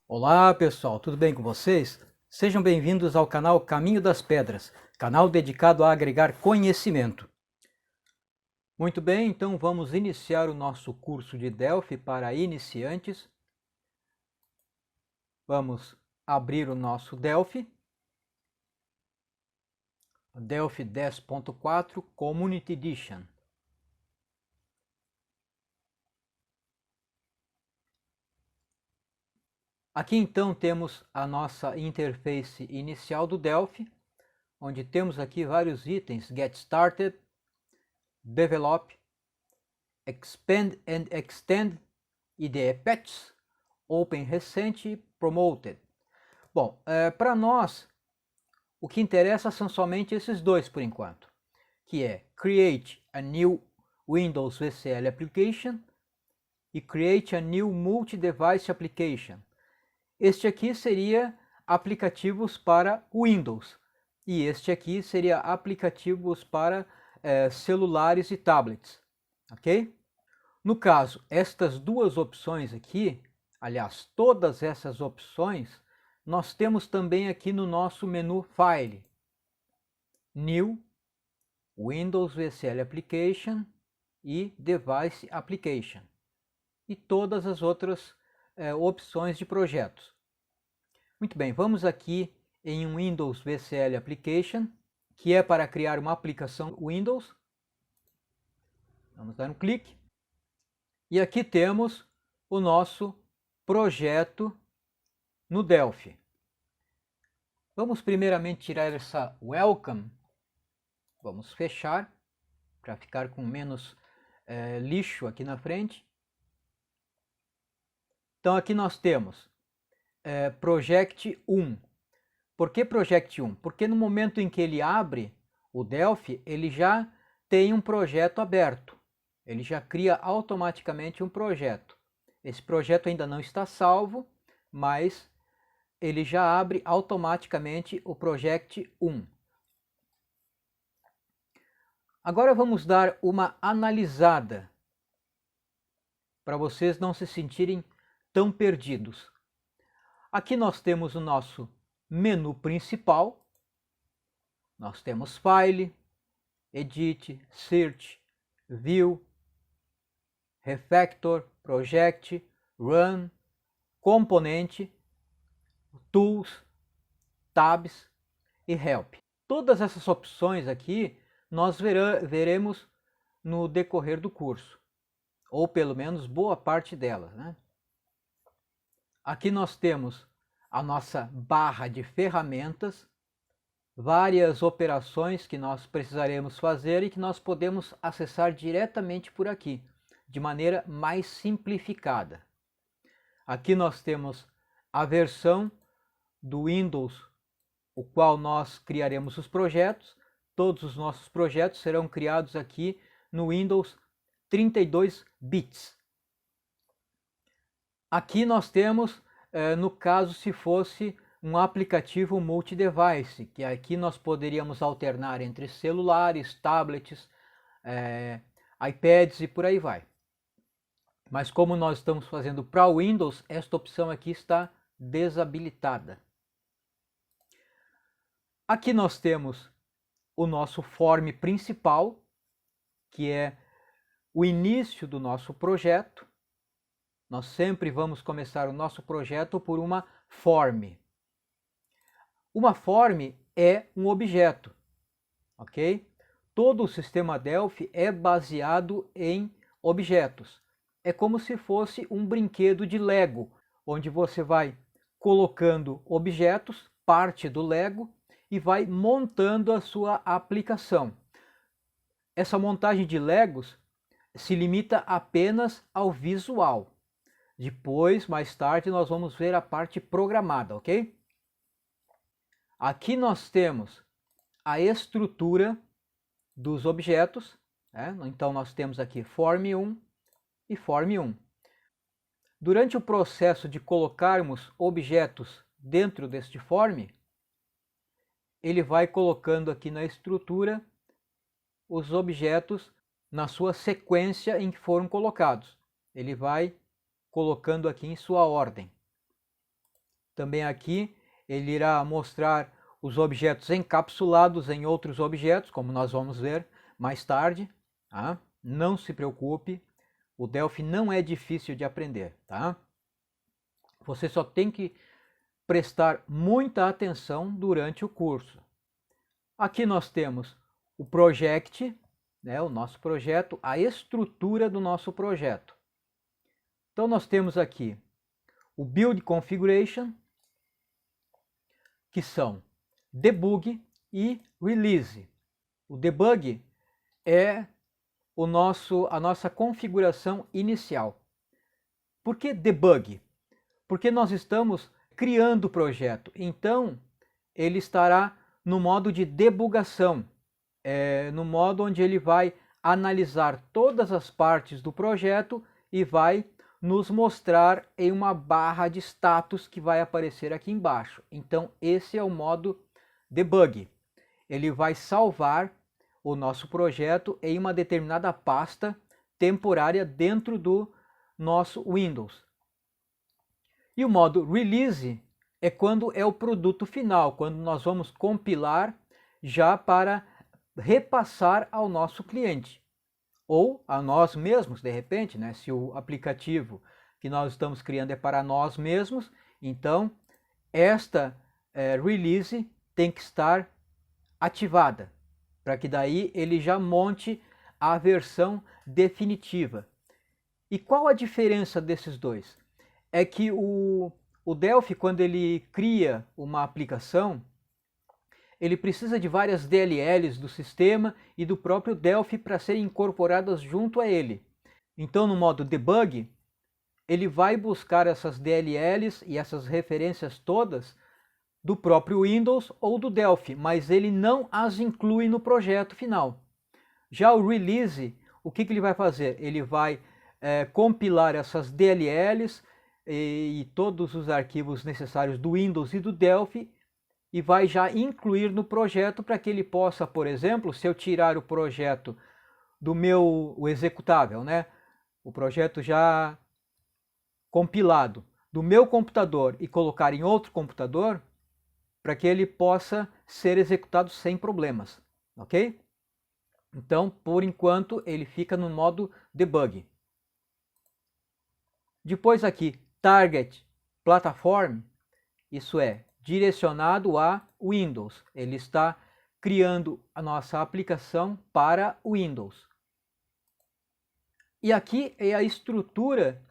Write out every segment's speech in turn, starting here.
Olá pessoal, tudo bem com vocês? Sejam bem-vindos ao canal Caminho das Pedras, canal dedicado a agregar conhecimento. Muito bem, então vamos iniciar o nosso curso de Delphi para iniciantes. Vamos abrir o nosso Delphi. Delphi 10.4 Community Edition. Aqui então temos a nossa interface inicial do Delphi, onde temos aqui vários itens: Get Started, Develop, Expand and Extend, IDE Patches, Open Recent e Promoted. Bom, para nós, o que interessa são somente esses dois por enquanto, que é Create a New Windows VCL Application e Create a New Multi-Device Application. Este aqui seria aplicativos para Windows e este aqui seria aplicativos para celulares e tablets, ok? No caso, estas duas opções aqui, aliás, todas essas opções, nós temos também aqui no nosso menu File, New, Windows VCL Application e Device Application e todas as outras opções de projetos. Muito bem, vamos aqui em um Windows VCL Application, que é para criar uma aplicação Windows. Vamos dar um clique. E aqui temos o nosso projeto no Delphi. Vamos primeiramente tirar essa Welcome. Vamos fechar para ficar com menos lixo aqui na frente. Então aqui nós temos Project 1. Por que Project 1? Porque no momento em que ele abre o Delphi, ele já tem um projeto aberto. Ele já cria automaticamente um projeto. Esse projeto ainda não está salvo, mas ele já abre automaticamente o Project 1. Agora vamos dar uma analisada para vocês não se sentirem tão perdidos. Aqui nós temos o nosso menu principal. Nós temos File, Edit, Search, View, Refactor, Project, Run, Componente, Tools, Tabs e Help. Todas essas opções aqui nós veremos no decorrer do curso, ou pelo menos boa parte delas, né? Aqui nós temos a nossa barra de ferramentas, várias operações que nós precisaremos fazer e que nós podemos acessar diretamente por aqui, de maneira mais simplificada. Aqui nós temos a versão do Windows, o qual nós criaremos os projetos. Todos os nossos projetos serão criados aqui no Windows 32 bits. Aqui nós temos, no caso, se fosse um aplicativo multi-device, que aqui nós poderíamos alternar entre celulares, tablets, iPads e por aí vai. Mas como nós estamos fazendo para o Windows, esta opção aqui está desabilitada. Aqui nós temos o nosso form principal, que é o início do nosso projeto. Nós sempre vamos começar o nosso projeto por uma form. Uma form é um objeto, ok? Todo o sistema Delphi é baseado em objetos. É como se fosse um brinquedo de Lego, onde você vai colocando objetos, parte do Lego, e vai montando a sua aplicação. Essa montagem de Legos se limita apenas ao visual. Depois, mais tarde, nós vamos ver a parte programada, ok? Aqui nós temos a estrutura dos objetos, né? Então nós temos aqui form 1 e form 1. durante o processo de colocarmos objetos dentro deste form, ele vai colocando aqui na estrutura os objetos na sua sequência em que foram colocados. Ele vai colocando aqui em sua ordem. Também aqui ele irá mostrar os objetos encapsulados em outros objetos, como nós vamos ver mais tarde. Tá? Não se preocupe, o Delphi não é difícil de aprender. Tá? Você só tem que prestar muita atenção durante o curso. Aqui nós temos o project, né, o nosso projeto, a estrutura do nosso projeto. Então nós temos aqui o build configuration, que são debug e release. O debug é a nossa configuração inicial. Por que debug? Porque nós estamos criando o projeto, então ele estará no modo de debugação, no modo onde ele vai analisar todas as partes do projeto e vai nos mostrar em uma barra de status que vai aparecer aqui embaixo. Então esse é o modo debug. Ele vai salvar o nosso projeto em uma determinada pasta temporária dentro do nosso Windows. E o modo release é quando é o produto final, quando nós vamos compilar já para repassar ao nosso cliente. Ou a nós mesmos, de repente, né? Se o aplicativo que nós estamos criando é para nós mesmos, então esta release tem que estar ativada, para que daí ele já monte a versão definitiva. E qual a diferença desses dois? É que o Delphi, quando ele cria uma aplicação, ele precisa de várias DLLs do sistema e do próprio Delphi para serem incorporadas junto a ele. Então, no modo debug, ele vai buscar essas DLLs e essas referências todas do próprio Windows ou do Delphi, mas ele não as inclui no projeto final. Já o release, o que ele vai fazer? Ele vai compilar essas DLLs e todos os arquivos necessários do Windows e do Delphi e vai já incluir no projeto para que ele possa, por exemplo, se eu tirar o projeto do o executável, né? O projeto já compilado do meu computador e colocar em outro computador, para que ele possa ser executado sem problemas, ok? Então, por enquanto, ele fica no modo debug. Depois aqui, target platform, isso é direcionado a Windows. Ele está criando a nossa aplicação para Windows. E aqui é a estrutura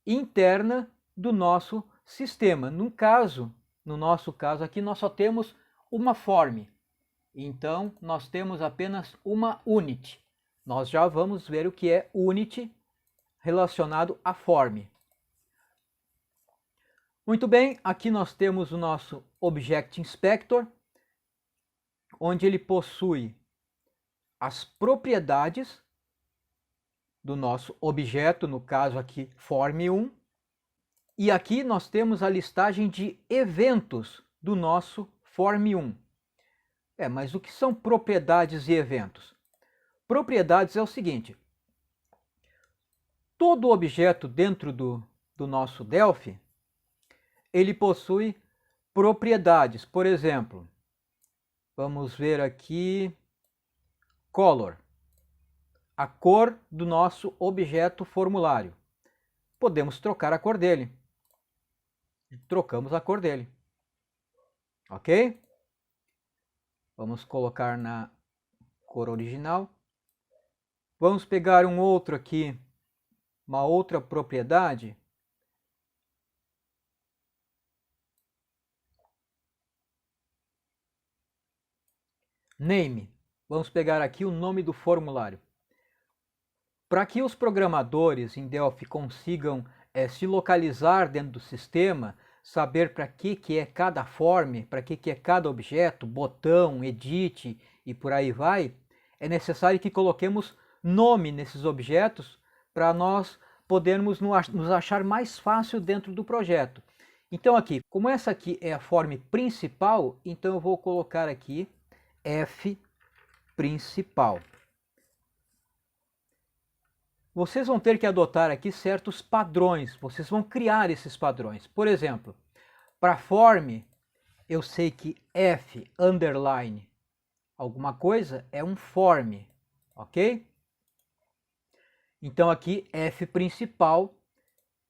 interna do nosso sistema. No nosso caso aqui, nós só temos uma form. Então, nós temos apenas uma unit. Nós já vamos ver o que é unit relacionado à form. Muito bem, aqui nós temos o nosso Object Inspector, onde ele possui as propriedades do nosso objeto, no caso aqui form1, e aqui nós temos a listagem de eventos do nosso form1. Mas o que são propriedades e eventos? Propriedades é o seguinte: todo objeto dentro do nosso Delphi, ele possui propriedades. Por exemplo, vamos ver aqui, color, a cor do nosso objeto formulário. Podemos trocar a cor dele. Trocamos a cor dele. Ok? Vamos colocar na cor original. Vamos pegar um outro aqui, uma outra propriedade. Name. Vamos pegar aqui o nome do formulário. Para que os programadores em Delphi consigam se localizar dentro do sistema, saber para que é cada form, para que é cada objeto, botão, edit e por aí vai, é necessário que coloquemos nome nesses objetos para nós podermos nos achar mais fácil dentro do projeto. Então aqui, como essa aqui é a form principal, então eu vou colocar aqui F principal. Vocês vão ter que adotar aqui certos padrões, vocês vão criar esses padrões. Por exemplo, para form, eu sei que F underline alguma coisa é um form, ok? Então aqui F principal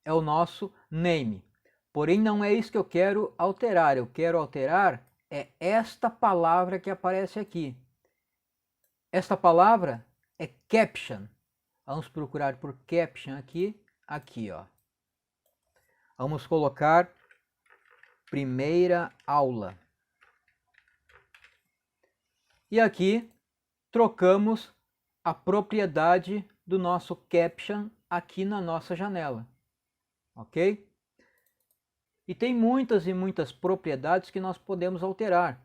é o nosso name. Porém não é isso que eu quero alterar, eu quero alterar é esta palavra que aparece aqui. Esta palavra é caption. Vamos procurar por caption aqui, ó. Vamos colocar primeira aula. E aqui trocamos a propriedade do nosso caption aqui na nossa janela, ok? E tem muitas e muitas propriedades que nós podemos alterar.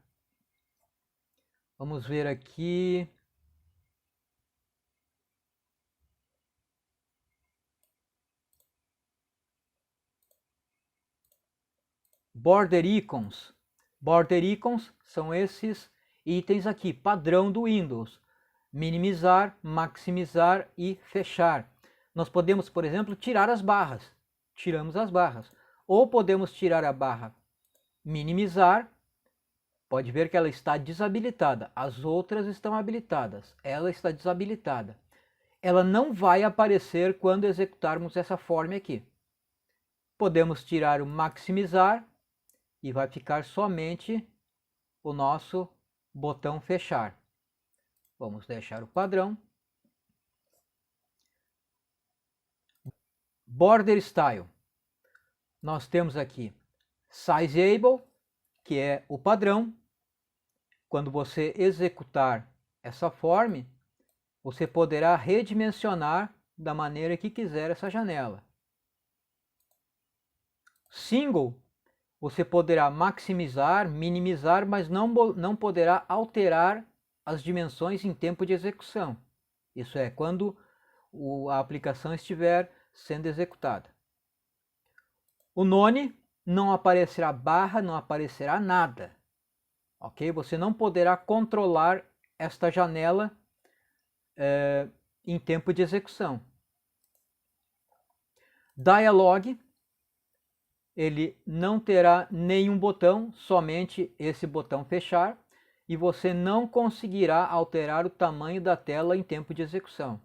Vamos ver aqui. Border icons. Border icons são esses itens aqui, padrão do Windows. Minimizar, maximizar e fechar. Nós podemos, por exemplo, tirar as barras. Tiramos as barras. Ou podemos tirar a barra minimizar. Pode ver que ela está desabilitada. As outras estão habilitadas. Ela está desabilitada. Ela não vai aparecer quando executarmos essa form aqui. Podemos tirar o maximizar e vai ficar somente o nosso botão fechar. Vamos deixar o padrão. Border Style. Nós temos aqui Sizeable, que é o padrão. Quando você executar essa form, você poderá redimensionar da maneira que quiser essa janela. Single, você poderá maximizar, minimizar, mas não poderá alterar as dimensões em tempo de execução. Isso é, quando a aplicação estiver sendo executada. O none, não aparecerá barra, não aparecerá nada. Ok? Você não poderá controlar esta janela em tempo de execução. Dialog, ele não terá nenhum botão, somente esse botão fechar, e você não conseguirá alterar o tamanho da tela em tempo de execução.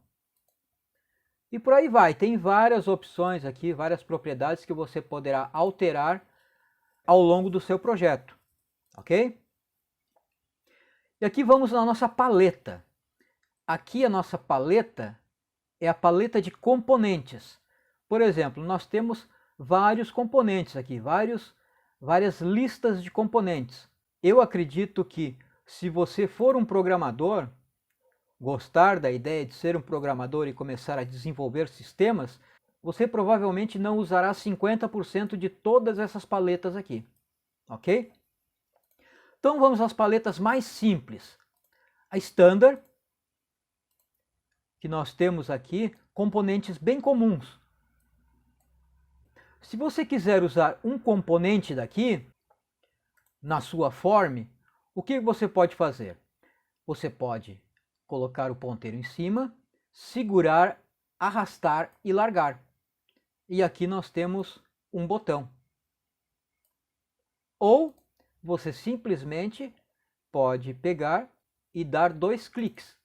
E por aí vai, tem várias opções aqui, várias propriedades que você poderá alterar ao longo do seu projeto, ok? E aqui vamos na nossa paleta. Aqui a nossa paleta é a paleta de componentes. Por exemplo, nós temos vários componentes aqui, várias listas de componentes. Eu acredito que se você for um programador, gostar da ideia de ser um programador e começar a desenvolver sistemas, você provavelmente não usará 50% de todas essas paletas aqui, ok? Então vamos às paletas mais simples. A Standard, que nós temos aqui componentes bem comuns. Se você quiser usar um componente daqui, na sua form, o que você pode fazer? Você pode colocar o ponteiro em cima, segurar, arrastar e largar. E aqui nós temos um botão. Ou você simplesmente pode pegar e dar 2 cliques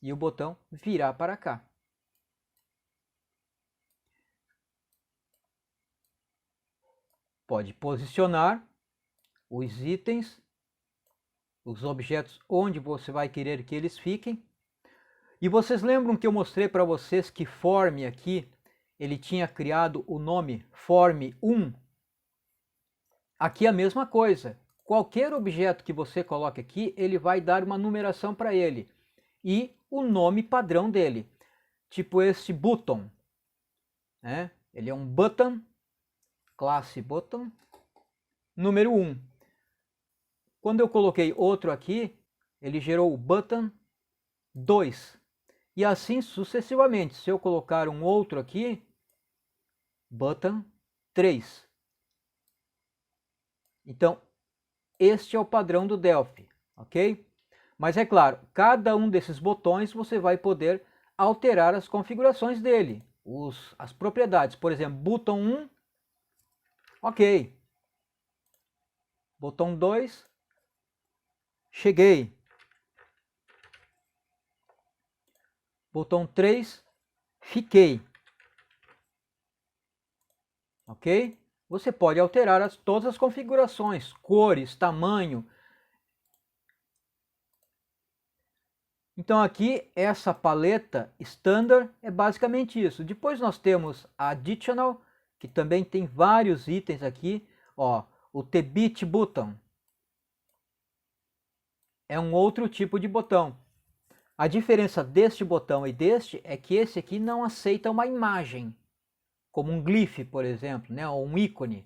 e o botão virar para cá. Pode posicionar os itens, os objetos onde você vai querer que eles fiquem. E vocês lembram que eu mostrei para vocês que form aqui, ele tinha criado o nome form1? Aqui é a mesma coisa. Qualquer objeto que você coloque aqui, ele vai dar uma numeração para ele. E o nome padrão dele. Tipo esse button, né? Ele é um button, classe button, número 1. Quando eu coloquei outro aqui, ele gerou o button 2. E assim sucessivamente. Se eu colocar um outro aqui, button 3. Então, este é o padrão do Delphi, ok? Mas é claro, cada um desses botões você vai poder alterar as configurações dele, as propriedades. Por exemplo, botão 1, ok. Botão 2, cheguei. Botão 3, fiquei. Ok? Você pode alterar todas as configurações, cores, tamanho. Então aqui, essa paleta Standard é basicamente isso. Depois nós temos a Additional, que também tem vários itens aqui. Ó, o T-Bit Button é um outro tipo de botão. A diferença deste botão e deste é que esse aqui não aceita uma imagem, como um glyph, por exemplo, né, ou um ícone.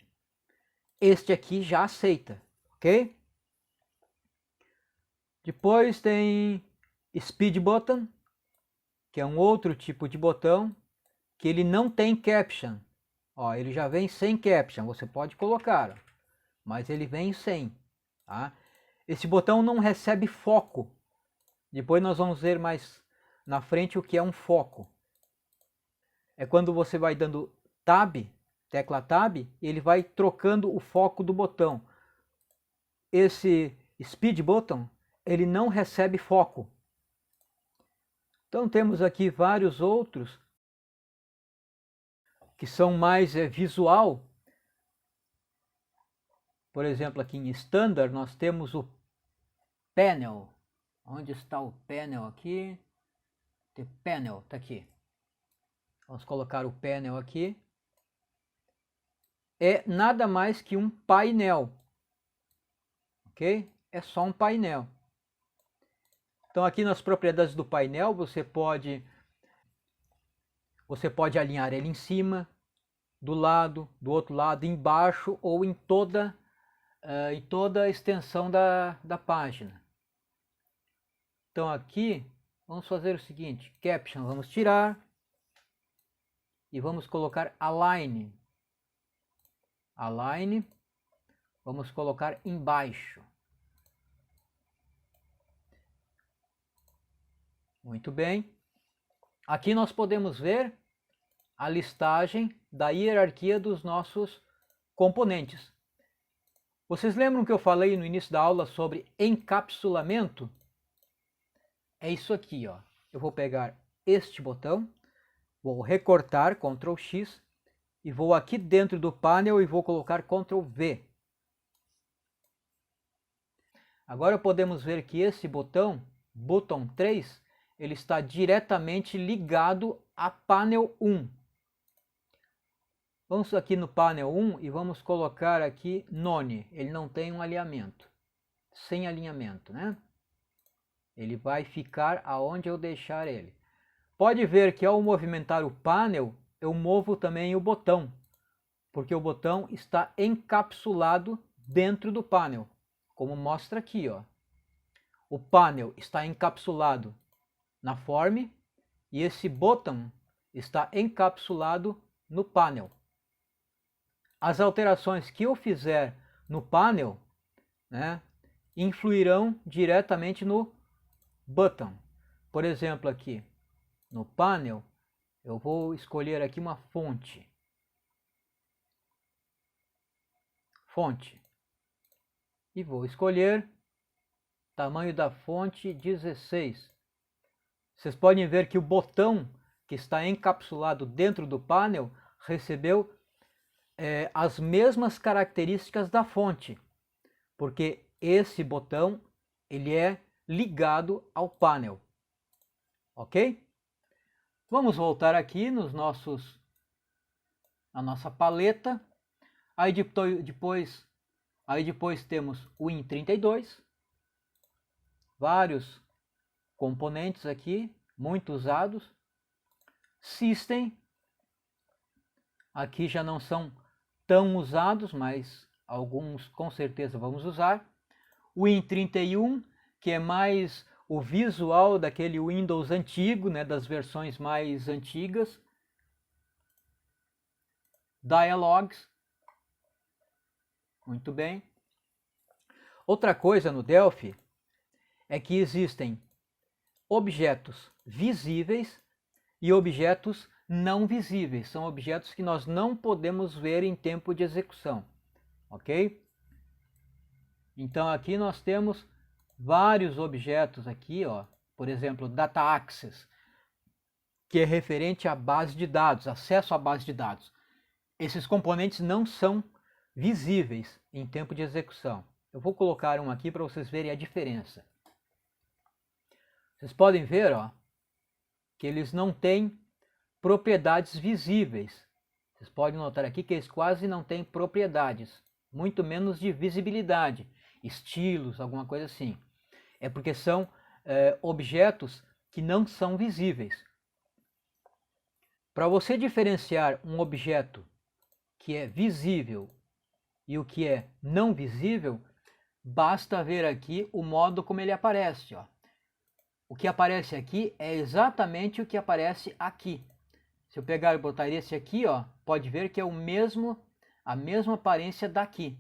Este aqui já aceita, ok? Depois tem Speed Button, que é um outro tipo de botão, que ele não tem caption. Ó, ele já vem sem caption, você pode colocar, mas ele vem sem. Tá? Esse botão não recebe foco. Depois nós vamos ver mais na frente o que é um foco. É quando você vai dando Tab, tecla Tab, ele vai trocando o foco do botão. Esse Speed Button, ele não recebe foco. Então temos aqui vários outros que são mais visual. Por exemplo, aqui em Standard nós temos o Panel. Onde está o Panel aqui? The Panel, está aqui. Vamos colocar o Panel aqui. É nada mais que um painel. Ok? É só um painel. Então aqui nas propriedades do painel você pode alinhar ele em cima, do lado, do outro lado, embaixo ou em toda a extensão da página. Então aqui vamos fazer o seguinte, caption vamos tirar e vamos colocar align. Align, vamos colocar embaixo. Muito bem. Aqui nós podemos ver a listagem da hierarquia dos nossos componentes. Vocês lembram que eu falei no início da aula sobre encapsulamento? É isso aqui, ó. Eu vou pegar este botão, vou recortar, Ctrl X, e vou aqui dentro do painel e vou colocar Ctrl V. Agora podemos ver que esse botão, botão 3, ele está diretamente ligado a panel 1. Vamos aqui no panel 1 e vamos colocar aqui None. Ele não tem um alinhamento. Sem alinhamento, né? Ele vai ficar aonde eu deixar ele. Pode ver que ao movimentar o panel, eu movo também o botão. Porque o botão está encapsulado dentro do panel. Como mostra aqui, ó. O panel está encapsulado na form e esse botão está encapsulado no panel. As alterações que eu fizer no panel, né, influirão diretamente no button. Por exemplo, aqui no panel, eu vou escolher aqui uma fonte. Fonte. E vou escolher tamanho da fonte 16. Vocês podem ver que o botão que está encapsulado dentro do panel recebeu as mesmas características da fonte, porque esse botão ele é ligado ao panel, ok? Vamos voltar aqui na nossa paleta. Aí depois temos o Win32, vários componentes aqui, muito usados. System, aqui já não são tão usados, mas alguns com certeza vamos usar. O Win31, que é mais o visual daquele Windows antigo, né, das versões mais antigas. dialogues. Muito bem. Outra coisa no Delphi é que existem objetos visíveis e objetos não visíveis. São objetos que nós não podemos ver em tempo de execução, ok? Então aqui nós temos vários objetos aqui, ó, por exemplo, data access, que é referente à base de dados, acesso à base de dados. Esses componentes não são visíveis em tempo de execução. Eu vou colocar um aqui para vocês verem a diferença. Vocês podem ver, ó, que eles não têm propriedades visíveis. Vocês podem notar aqui que eles quase não têm propriedades, muito menos de visibilidade, estilos, alguma coisa assim. É porque são objetos que não são visíveis. Para você diferenciar um objeto que é visível e o que é não visível, basta ver aqui o modo como ele aparece, ó. O que aparece aqui é exatamente o que aparece aqui. Se eu pegar e botar esse aqui, ó, pode ver que é a mesma aparência daqui.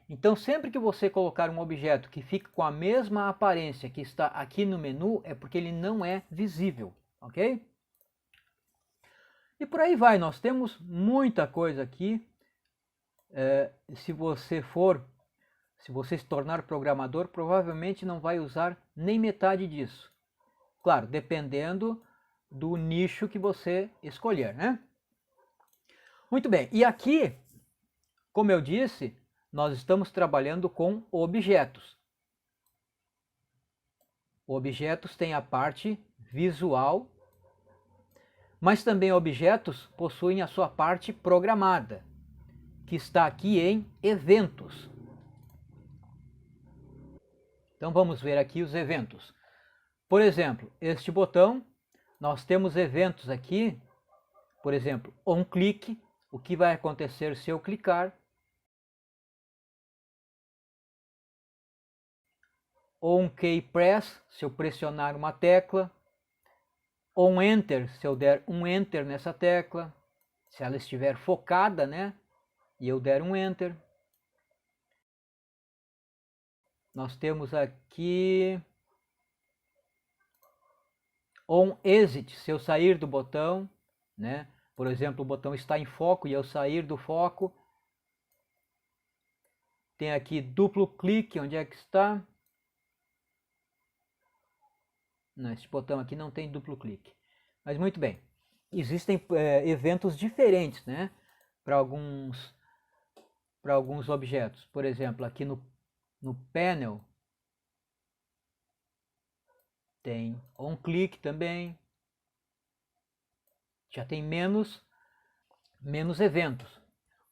Então, sempre que você colocar um objeto que fica com a mesma aparência que está aqui no menu, é porque ele não é visível, ok? E por aí vai, nós temos muita coisa aqui. Se você se tornar programador, provavelmente não vai usar nem metade disso. Claro, dependendo do nicho que você escolher, né? Muito bem, e aqui, como eu disse, nós estamos trabalhando com objetos. Objetos têm a parte visual, mas também objetos possuem a sua parte programada, que está aqui em eventos. Então vamos ver aqui os eventos. Por exemplo, este botão, nós temos eventos aqui, por exemplo, onClick, o que vai acontecer se eu clicar. onKeyPress, se eu pressionar uma tecla. onEnter, se eu der um Enter nessa tecla. Se ela estiver focada, né? E eu der um Enter. Nós temos aqui onExit, se eu sair do botão, né? Por exemplo, o botão está em foco e eu sair do foco. Tem aqui duplo clique, onde é que está? Não, esse botão aqui não tem duplo clique. Mas muito bem, existem eventos diferentes, né? Para alguns objetos. Por exemplo, aqui no panel tem onClick também. Já tem menos eventos.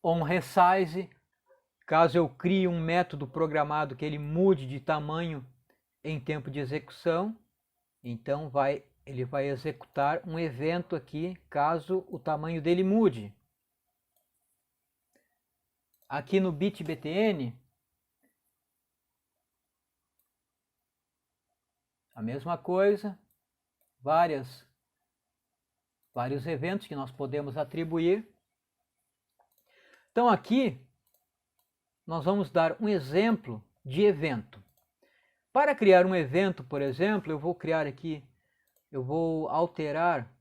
onResize, caso eu crie um método programado que ele mude de tamanho em tempo de execução, então ele vai executar um evento aqui caso o tamanho dele mude. Aqui no BitBTN, a mesma coisa, vários eventos que nós podemos atribuir. Então aqui nós vamos dar um exemplo de evento. Para criar um evento, por exemplo, eu vou alterar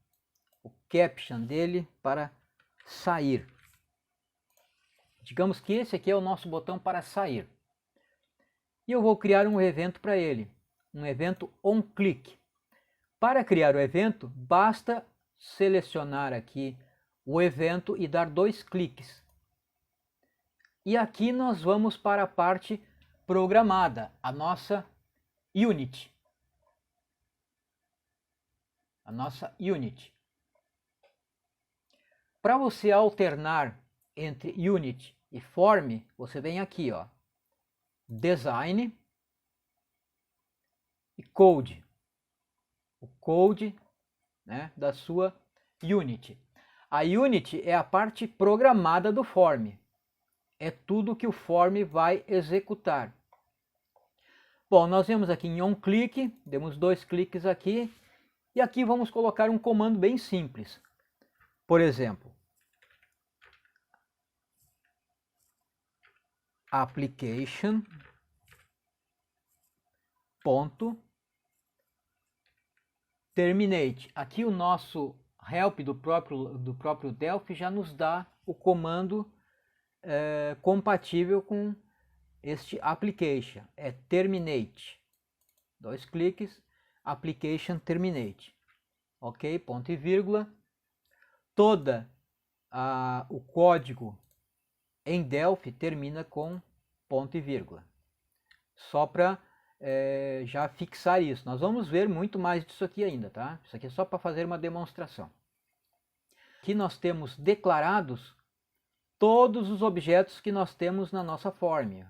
o caption dele para sair. Digamos que esse aqui é o nosso botão para sair. E eu vou criar um evento para ele, um evento onClick. Para criar o evento, basta selecionar aqui o evento e dar 2 cliques. E aqui nós vamos para a parte programada, a nossa Unity. Para você alternar entre Unity e Form, você vem aqui, ó, Design e Code. O Code, né, da sua Unity. A Unity é a parte programada do Form. É tudo que o Form vai executar. Bom, nós vemos aqui em onClick, demos 2 cliques aqui, e aqui vamos colocar um comando bem simples. Por exemplo, application ponto terminate. Aqui o nosso help do próprio Delphi já nos dá o comando compatível com este application. É terminate. 2 cliques, application terminate. Ok? Ponto e vírgula. O código em Delphi termina com ponto e vírgula. Só para já fixar isso. Nós vamos ver muito mais disso aqui ainda, tá? Isso aqui é só para fazer uma demonstração. Aqui nós temos declarados todos os objetos que nós temos na nossa form.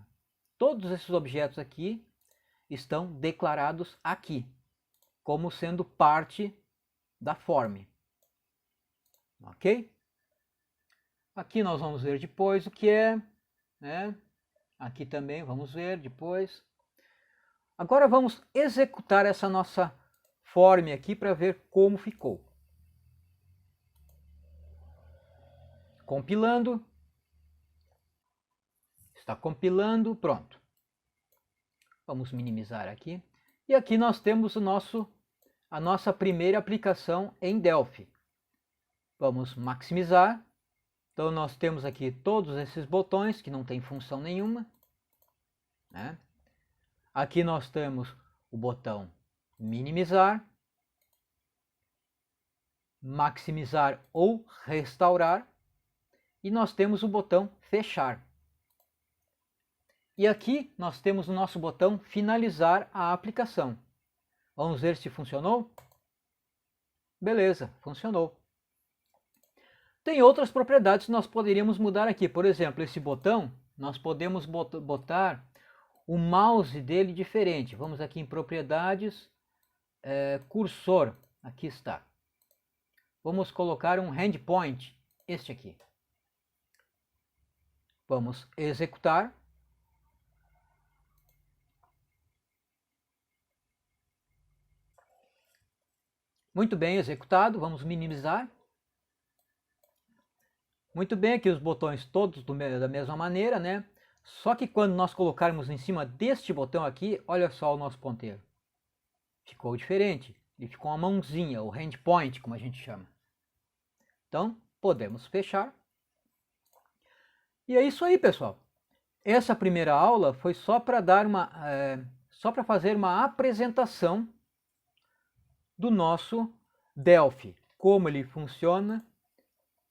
Todos esses objetos aqui estão declarados aqui, como sendo parte da form. Ok? Aqui nós vamos ver depois o que é, né? Aqui também vamos ver depois. Agora vamos executar essa nossa form aqui para ver como ficou. Compilando. Está compilando, pronto. Vamos minimizar aqui. E aqui nós temos a nossa primeira aplicação em Delphi. Vamos maximizar. Então nós temos aqui todos esses botões que não tem função nenhuma, né? Aqui nós temos o botão minimizar, maximizar ou restaurar, e nós temos o botão fechar. E aqui nós temos o nosso botão finalizar a aplicação. Vamos ver se funcionou? Beleza, funcionou. Tem outras propriedades que nós poderíamos mudar aqui. Por exemplo, esse botão, nós podemos botar o mouse dele diferente. Vamos aqui em propriedades, cursor, aqui está. Vamos colocar um handpoint, este aqui. Vamos executar. Muito bem executado, vamos minimizar. Muito bem, aqui os botões todos da mesma maneira, né? Só que quando nós colocarmos em cima deste botão aqui, olha só o nosso ponteiro. Ficou diferente, ele ficou uma mãozinha, o handpoint, como a gente chama. Então, podemos fechar. E é isso aí, pessoal. Essa primeira aula foi só para fazer uma apresentação do nosso Delphi, como ele funciona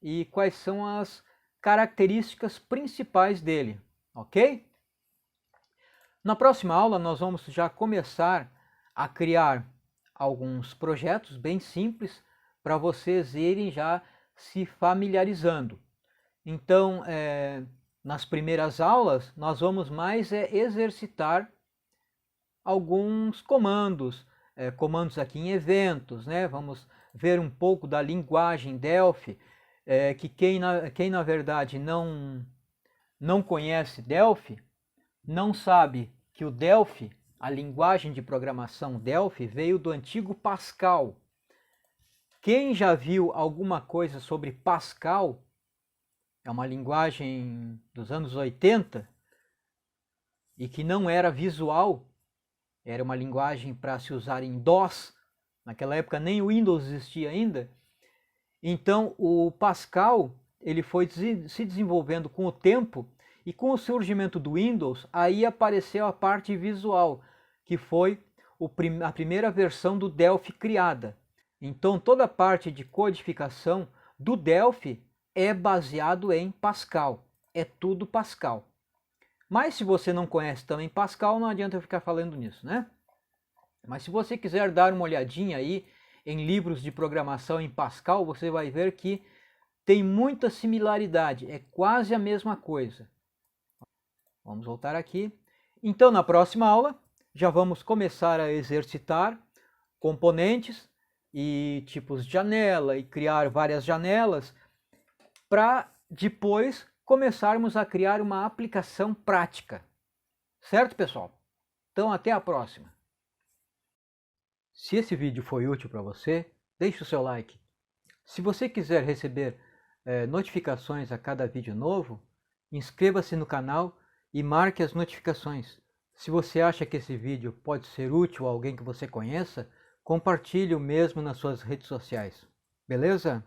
e quais são as características principais dele, ok? Na próxima aula nós vamos já começar a criar alguns projetos bem simples para vocês irem já se familiarizando. Então, nas primeiras aulas nós vamos mais exercitar alguns comandos, comandos aqui em eventos, né? Vamos ver um pouco da linguagem Delphi, que quem na verdade não conhece Delphi, não sabe que o Delphi, a linguagem de programação Delphi, veio do antigo Pascal. Quem já viu alguma coisa sobre Pascal, é uma linguagem dos anos 80, e que não era visual, era uma linguagem para se usar em DOS, naquela época nem o Windows existia ainda. Então o Pascal ele foi se desenvolvendo com o tempo, e com o surgimento do Windows, aí apareceu a parte visual, que foi a primeira versão do Delphi criada. Então toda a parte de codificação do Delphi é baseado em Pascal, é tudo Pascal. Mas se você não conhece também Pascal, não adianta eu ficar falando nisso, né? Mas se você quiser dar uma olhadinha aí em livros de programação em Pascal, você vai ver que tem muita similaridade, é quase a mesma coisa. Vamos voltar aqui. Então, na próxima aula, já vamos começar a exercitar componentes e tipos de janela e criar várias janelas para depois começarmos a criar uma aplicação prática. Certo, pessoal? Então, até a próxima. Se esse vídeo foi útil para você, deixe o seu like. Se você quiser receber notificações a cada vídeo novo, inscreva-se no canal e marque as notificações. Se você acha que esse vídeo pode ser útil a alguém que você conheça, compartilhe o mesmo nas suas redes sociais. Beleza?